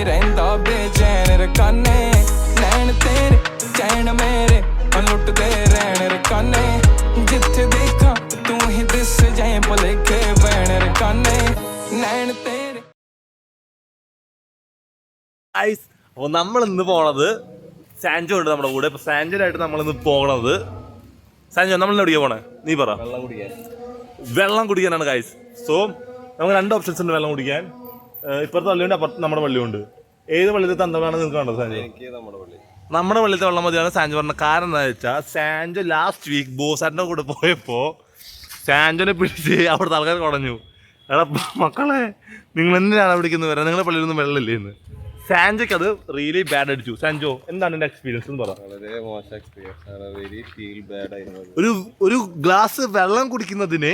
ਰਹਿੰਦਾ ਬੇਚੈਨ ਰਕਾਨੇ ਨੈਣ ਤੇਰੇ ਚੈਨ ਮੇਰੇ ਲੁੱਟਦੇ ਰਹਿਣ ਰਕਾਨੇ ਜਿੱਥੇ ਦੇਖਾਂ ਤੂੰ ਹੀ ਦਿਸ ਜਾਏ ਭੁਲੇਖੇ ਬੈਣ ਰਕਾਨੇ നയൻ തേരെ. അപ്പോൾ നമ്മളിന്ന് പോണത് സാൻജോ ഉണ്ട് നമ്മുടെ കൂടെ. ഇപ്പൊ സാൻജോനായിട്ട് നമ്മളിന്ന് പോണത്. സാൻജോ നമ്മളിന്ന് എവിടെയാ പോണേ? നീ പറ. വെള്ളം കുടിക്കാനാണ് ഗൈസ്. സോ നമുക്ക് 2 ഓപ്ഷൻസ് ഉണ്ട് വെള്ളം കുടിക്കാൻ. ഇപ്പുറത്തെ പള്ളിയുണ്ട്, അപ്പുറത്ത് നമ്മുടെ പള്ളിയുണ്ട്. ഏത് പള്ളിയിലത്തെ തന്തമാണ് നിങ്ങൾക്ക് വേണ്ടത് സാൻജോ? നമ്മുടെ പള്ളിയിലത്തെ വെള്ളം മതിയാണ് സാൻജോ പറഞ്ഞ. കാരണം എന്താ വെച്ചാൽ സാൻജോ ലാസ്റ്റ് വീക്ക് ബോസാറ്റിന്റെ കൂടെ പോയപ്പോ സാൻജോനെ പിടിച്ച് അവിടുത്തെ ആൾക്കാർ കുടഞ്ഞു. എടാ മക്കളെ, നിങ്ങൾ എന്തിനാണ് പിടിക്കുന്നത് വരാൻ? നിങ്ങളുടെ പള്ളിയിലൊന്നും വെള്ളമില്ലേ എന്ന്. സാൻജോക്ക് അത് റിയലി ബാഡ് അടിച്ചു. സാൻജോ, എന്താണ് എന്റെ എക്സ്പീരിയൻസ് എന്ന് പറ. വളരെ മോശം എക്സ്പീരിയൻസ് ആണ്. വെരി ഫീൽ ബാഡ് ആയിരുന്നു. ഒരു ഗ്ലാസ് വെള്ളം കുടിക്കുന്നതിന്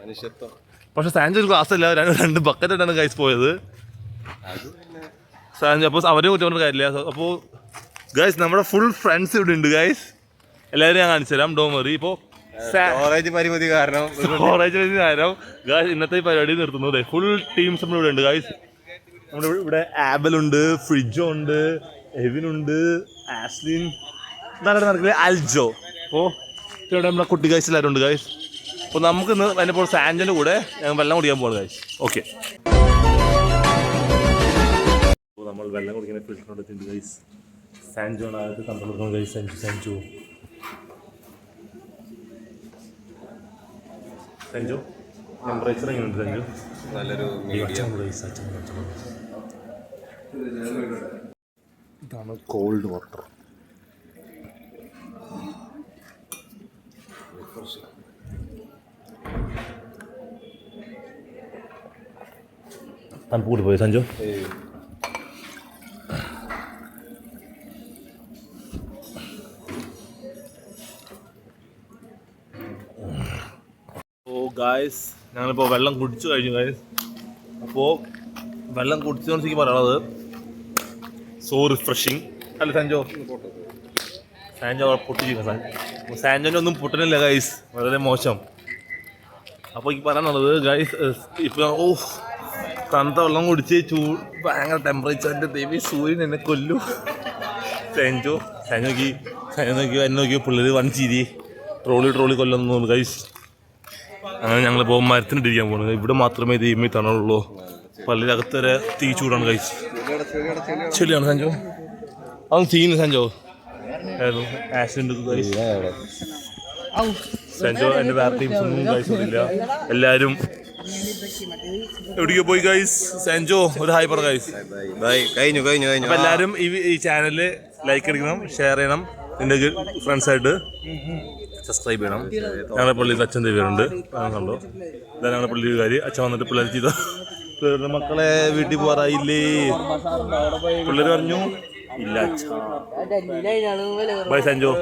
മനുഷ്യത്വം. പക്ഷെ സാൻജോ ഒരു ഗ്ലാസ് അല്ല, 2 ബക്കറ്റ് ഇട്ടാണ് ഗൈസ് പോയത്. സാൻജോ അപ്പോൾ അവരെ കുറ്റം പറഞ്ഞ കാര്യമില്ല. അപ്പോൾ ഗൈസ് നമ്മുടെ ഫുൾ ഫ്രണ്ട്സ് ഇവിടെ ഉണ്ട് ഗൈസ്. എല്ലാവരും ഞാൻ കാണിച്ചു തരാം, ഡോണ്ട് വറി. ഇപ്പോൾ സ്റ്റോറേജ് പരിമിതി കാരണം ഗൈസ് ഇന്നത്തെ പരിപാടി നിർത്തുന്നത്. ഫുൾ ടീംസ് നമ്മൾ ഇവിടെ ഉണ്ട് ഗൈസ്. നമ്മുടെ ഇവിടെ ആബലുണ്ട്, ഫ്രിഡ്ജോ ഉണ്ട്, എവിനുണ്ട്, ആസ്ലിൻ, നടക്കില്ല, അൽജോ. അപ്പോൾ ഇവിടെ നമ്മുടെ കുട്ടി ഗൈസ് എല്ലാവരും ഉണ്ട് ഗൈസ്. അപ്പോൾ നമുക്ക് ഇന്ന് അതിനിപ്പോൾ സാൻജോൻ്റെ കൂടെ ഞങ്ങൾ വെള്ളം കുടിക്കാൻ പോകുന്നത് ഗൈസ്. ഓക്കെ, അപ്പോൾ നമ്മൾ വെള്ളം കുടിക്കുന്ന ഫിൽറ്ററിനോട് ഗൈസ്. സാൻജോണായിട്ട് കണ്ടുകൊടുക്കണം ഗൈസ്. സാൻജോ സാൻജോ ടെമ്പറേച്ചർ എങ്ങനെയുണ്ട് സാൻജോ? നല്ലൊരു മീഡിയം. ഇതാണ് കോൾഡ് വാട്ടർ. തണുപ്പ് കൂടി പോയി സാൻജോ. ഗായ്സ് ഞങ്ങളിപ്പോൾ വെള്ളം കുടിച്ചു കഴിഞ്ഞു ഗായ്സ്. അപ്പോൾ വെള്ളം കുടിച്ചതെന്ന് എനിക്ക് പറയണത് സോ റിഫ്രഷിങ് അല്ല സാൻജോ? സാൻജോ പൊട്ടിച്ചിരിക്കുന്നു. സാൻജോൻ്റെ ഒന്നും പൊട്ടണില്ല ഗൈസ്, വളരെ മോശം. അപ്പോൾ എനിക്ക് പറയാനുള്ളത് ഗൈസ്, ഇപ്പം തണുത്ത വെള്ളം കുടിച്ച് ഭയങ്കര ടെമ്പറേച്ചറിൻ്റെ ദേവി സൂര്യൻ എന്നെ കൊല്ലു. സാൻജോ നോക്കി എന്നെ നോക്കിയോ പിള്ളേർ വഞ്ചിരി ട്രോളി കൊല്ലുന്നു ഗൈസ്. അങ്ങനെ ഞങ്ങളിപ്പോൾ മരത്തിനിട്ടിരിക്കാൻ പോകുന്നത്. ഇവിടെ മാത്രമേ ദൈവമേ തണുള്ളൂ. പള്ളിയുടെ അകത്ത് വരെ തീ ചൂടാണ് കഴിച്ച്. ചെളിയാണ് സാൻജോ, അതൊന്നും തീന്ന് സാൻജോ. Accident Sancho. എൻ്റെ വേറെ ടീംസ് ഒന്നും കഴിച്ചിട്ടില്ല, എല്ലാവരും എവിടേക്കോ പോയി ഗൈസ്. സാൻജോ ഒരു ഹായ് പറ ഗൈസ്. കഴിഞ്ഞു. അപ്പം എല്ലാവരും ഈ ചാനൽ ലൈക്ക് അടിക്കണം, ഷെയർ ചെയ്യണം, നിൻ്റെ ഫ്രണ്ട്സായിട്ട് സബ്സ്ക്രൈബ് ചെയ്യണം. ഞങ്ങളുടെ പള്ളിയിൽ അച്ഛൻ ദേവിയുണ്ട്, കണ്ടോ? ഇതാണ് ഞങ്ങളുടെ പള്ളിക്കാർ. അച്ഛൻ വന്നിട്ട് പിള്ളേർ ചെയ്ത മക്കളെ വീട്ടിൽ പോകാറായില്ലേ? പിള്ളേർ പറഞ്ഞു ഇല്ല അച്ഛാ. Bye Sancho.